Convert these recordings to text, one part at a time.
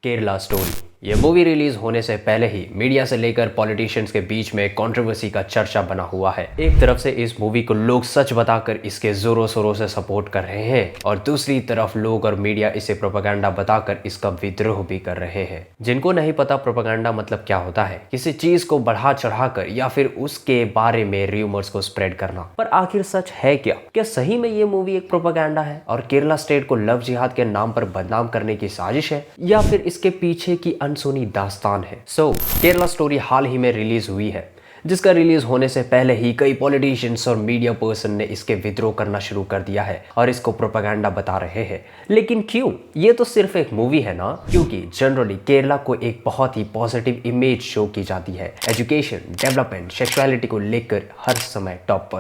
Kerala story. ये movie release होने से पहले ही मीडिया से लेकर पॉलिटिशियंस के बीच में कंट्रोवर्सी का चर्चा बना हुआ है। एक तरफ से इस मूवी को लोग सच बताकर इसके जोरों शोरों से सपोर्ट कर रहे हैं और दूसरी तरफ लोग और मीडिया इसे प्रोपेगेंडा बताकर इसका विद्रोह भी कर रहे हैं। जिनको नहीं पता प्रोपेगेंडा मतलब क्या होता है, किसी चीज को बढ़ा चढ़ाकर या फिर उसके बारे में र्यूमर्स को स्प्रेड करना। पर आखिर सच है क्या सही में ये मूवी एक प्रोपेगेंडा है और केरला स्टेट को लव जिहाद के नाम पर बदनाम करने की साजिश है, या फिर इसके पीछे की अनसुनी दास्तान है। केरला स्टोरी हाल ही में रिलीज हुई है, जिसका रिलीज होने से पहले ही कई पॉलिटिशियंस और मीडिया पर्सन ने इसके विद्रोह करना शुरू कर दिया है और इसको प्रोपेगेंडा बता रहे हैं। लेकिन क्यों? ये तो सिर्फ एक मूवी है ना। क्योंकि जनरली केरला को एक बहुत ही पॉजिटिव इमेज शो की जाती है, एजुकेशन, डेवलपमेंट, सेक्सुअलिटी को लेकर हर समय टॉप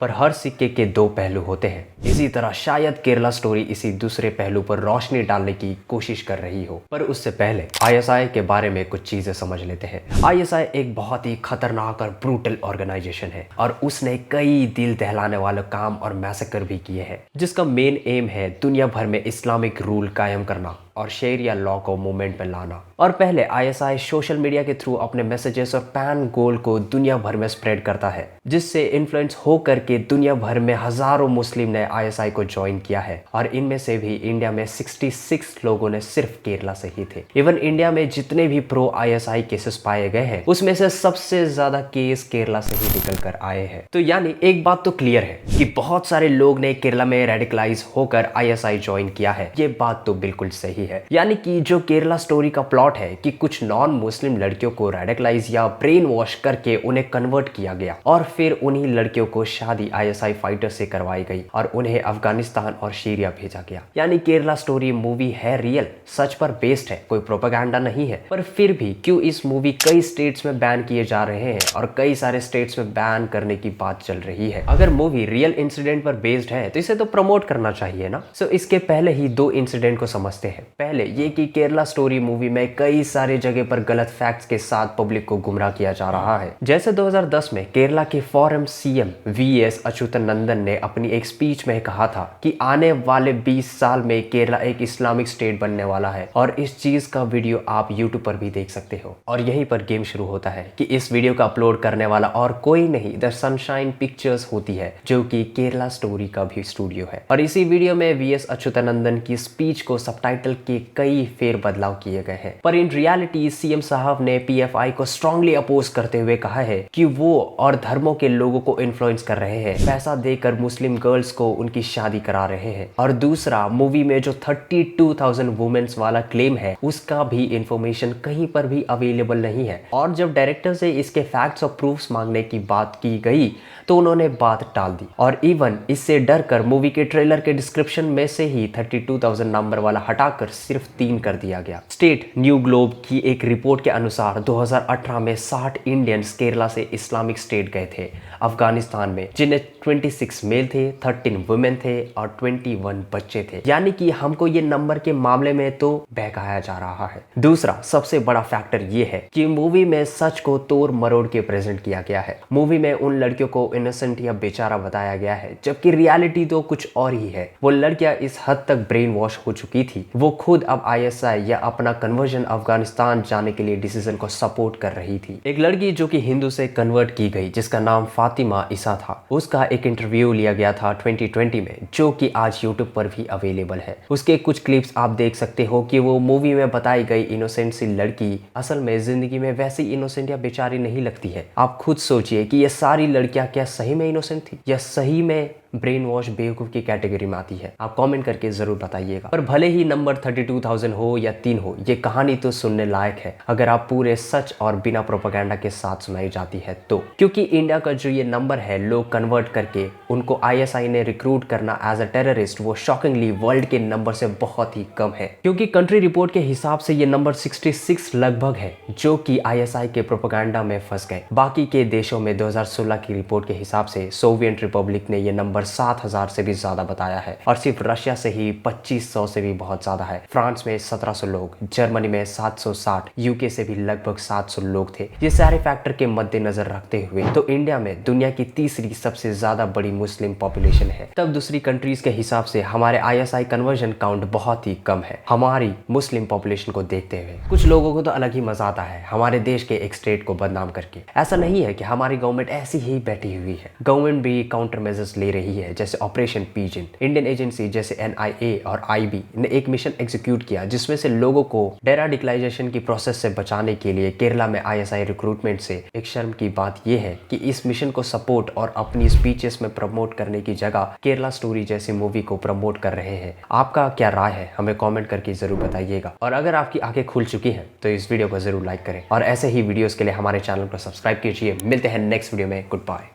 पर हर सिक्के के दो पहलू होते हैं। इसी तरह शायद केरला स्टोरी इसी दूसरे पहलू पर रोशनी डालने की कोशिश कर रही हो। पर उससे पहले आईएसआई के बारे में कुछ चीजें समझ लेते हैं। आईएसआई एक बहुत ही खतरनाक और ब्रूटल ऑर्गेनाइजेशन है और उसने कई दिल दहलाने वाले काम और मैसेकर भी किए हैं, जिसका मेन एम है दुनिया भर में इस्लामिक रूल कायम करना और शरिया लॉ को मूवमेंट में लाना। और पहले आईएसआई सोशल मीडिया के थ्रू अपने मैसेजेस और पैन गोल को दुनिया भर में स्प्रेड करता है, जिससे इन्फ्लुएंस हो करके दुनिया भर में हजारों मुस्लिम ने आईएसआई को ज्वाइन किया है। और इनमें से भी इंडिया में 66 लोगों ने सिर्फ केरला से ही थे। इवन इंडिया में जितने भी प्रो आईएसआई केसेस पाए गए हैं, उसमें से सबसे ज्यादा केस केरला से ही निकल कर आए हैं। तो यानी एक बात तो क्लियर है कि बहुत सारे लोग ने केरला में रेडिकलाइज होकर आईएसआई ज्वाइन किया है। ये बात तो बिल्कुल सही है। यानी कि जो केरला स्टोरी का प्लॉट है कि कुछ नॉन मुस्लिम लड़कियों को रेडिकलाइज या ब्रेन वॉश करके उन्हें कन्वर्ट किया गया और फिर उन्हीं लड़कियों को शादी आईएसआई फाइटर से करवाई गई और उन्हें अफगानिस्तान और सीरिया भेजा गया। यानी केरला स्टोरी मूवी है रियल, सच पर बेस्ड है, कोई प्रोपेगेंडा नहीं है। पर फिर भी क्यों इस मूवी कई स्टेट्स में बैन किए जा रहे हैं और कई सारे स्टेट्स में बैन करने की बात चल रही है? अगर मूवी रियल इंसिडेंट पर बेस्ड है तो इसे तो प्रमोट करना चाहिए ना। इसके पहले ही दो इंसिडेंट को समझते हैं। पहले ये कि केरला स्टोरी मूवी में कई सारे जगह पर गलत फैक्ट्स के साथ पब्लिक को गुमराह किया जा रहा है। जैसे 2010 में केरला के फॉरम सीएम वीएस अच्युतानंदन ने अपनी एक स्पीच में कहा था कि आने वाले 20 साल में केरला एक इस्लामिक स्टेट बनने वाला है और इस चीज का वीडियो आप यूट्यूब पर भी देख सकते हो। और यहीं पर गेम शुरू होता है कि इस वीडियो का अपलोड करने वाला और कोई नहीं, द सनशाइन पिक्चर्स होती है, जो कि केरला स्टोरी का भी स्टूडियो है। और इसी वीडियो में वीएस अच्युतानंदन की स्पीच को सबटाइटल के कई फेर बदलाव किए गए हैं। पर इन रियलिटी सीएम साहब ने पीएफआई को स्ट्रांगली अपोज करते हुए कहा है कि वो और धर्मों के लोगों को इन्फ्लुएंस कर रहे हैं, पैसा देकर मुस्लिम गर्ल्स को उनकी शादी करा रहे हैं। और दूसरा, मूवी में जो 32,000 वुमेन्स वाला क्लेम है, उसका भी इंफॉर्मेशन कहीं पर भी अवेलेबल नहीं है। और जब डायरेक्टर से इसके फैक्ट्स और प्रूफ्स मांगने की बात की गई तो उन्होंने बात टाल दी और इवन इससे डर कर मूवी के ट्रेलर के डिस्क्रिप्शन में से ही 32,000 नंबर वाला हटाकर सिर्फ 3 कर दिया गया। स्टेट न्यू ग्लोब की एक रिपोर्ट के अनुसार 2018 में 60 इंडियंस केरला से इस्लामिक स्टेट गए थे अफगानिस्तान में, जिन्हें 26 मेल थे, 13 वुमेन थे और 21 बच्चे थे। यानी कि हमको ये नंबर के मामले में तो बहकाया जा रहा है। दूसरा सबसे बड़ा फैक्टर ये है कि मूवी में सच को तोड़ मरोड़ के प्रेजेंट किया गया है। मूवी में उन लड़कियों को इनोसेंट या बेचारा बताया गया है, जबकि रियलिटी तो कुछ और ही है। वो लड़कियां इस हद तक ब्रेन वॉश हो चुकी थी, वो खुद अब आईएसआई या अपना कन्वर्जन अफगानिस्तान जाने के लिए डिसीजन को सपोर्ट कर रही थी। एक लड़की जो कि हिंदू से कन्वर्ट की गई, जिसका नाम फातिमा ईसा था, उसका एक इंटरव्यू लिया गया था 2020 में, जो कि आज यूट्यूब पर भी अवेलेबल है। उसके कुछ क्लिप्स आप देख सकते हो कि वो मूवी में बताई गई इनोसेंट सी लड़की असल में जिंदगी में वैसी इनोसेंट या बेचारी नहीं लगती है। आप खुद सोचिए कि ये सारी लड़कियां क्या सही में इनोसेंट थी या सही में ब्रेन वॉश बेवकूफ की कैटेगरी में आती है? आप कमेंट करके जरूर बताइएगा। पर भले ही नंबर 32,000 हो या 3 हो, ये कहानी तो सुनने लायक है अगर आप पूरे सच और बिना प्रोपेगेंडा के साथ सुनाई जाती है तो। क्योंकि इंडिया का जो ये नंबर है लोग कन्वर्ट करके उनको आईएसआई ने रिक्रूट करना एज अ टेररिस्ट, वो शॉकिंगली वर्ल्ड के नंबर से बहुत ही कम है। क्योंकि कंट्री रिपोर्ट के हिसाब से ये नंबर 66 लगभग है, जो कि आईएसआई के प्रोपेगेंडा में फंस गए। बाकी के देशों में 2016 की रिपोर्ट के हिसाब से सोवियत रिपब्लिक ने ये नंबर नंबर 7,000 से भी ज्यादा बताया है और सिर्फ रशिया से ही 2500 से भी बहुत ज्यादा है। फ्रांस में 1700 लोग, जर्मनी में 760, यूके से भी लगभग 700 लोग थे। ये सारे फैक्टर के मद्देनजर रखते हुए तो इंडिया में दुनिया की तीसरी सबसे ज्यादा बड़ी मुस्लिम पॉपुलेशन है। तब दूसरी कंट्रीज के हिसाब से हमारे ISI कन्वर्जन काउंट बहुत ही कम है हमारी मुस्लिम पॉपुलेशन को देखते हुए। कुछ लोगों को तो अलग ही मजा आता है हमारे देश के एक स्टेट को बदनाम करके। ऐसा नहीं है कि हमारी गवर्नमेंट ऐसी ही बैठी हुई है, गवर्नमेंट भी काउंटर मेजर्स ले रही है, जैसे ऑपरेशन पिजन। इंडियन एजेंसी जैसे NIA और IB ने एक मिशन एग्जीक्यूट किया जिसमें से लोगों को डेराडिकलाइजेशन की प्रोसेस से बचाने के लिए केरला में ISI रिक्रूटमेंट से। एक शर्म की बात यह है कि इस मिशन को सपोर्ट और अपनी स्पीचेस में प्रमोट करने की जगह केरला स्टोरी जैसी मूवी को प्रमोट कर रहे हैं। आपका क्या राय है हमें कमेंट करके जरूर बताइएगा। और अगर आपकी आंखें खुल चुकी हैं तो इस वीडियो को जरूर लाइक करें और ऐसे ही वीडियोस के लिए हमारे चैनल को सब्सक्राइब कीजिए। मिलते हैं नेक्स्ट वीडियो में। Good bye.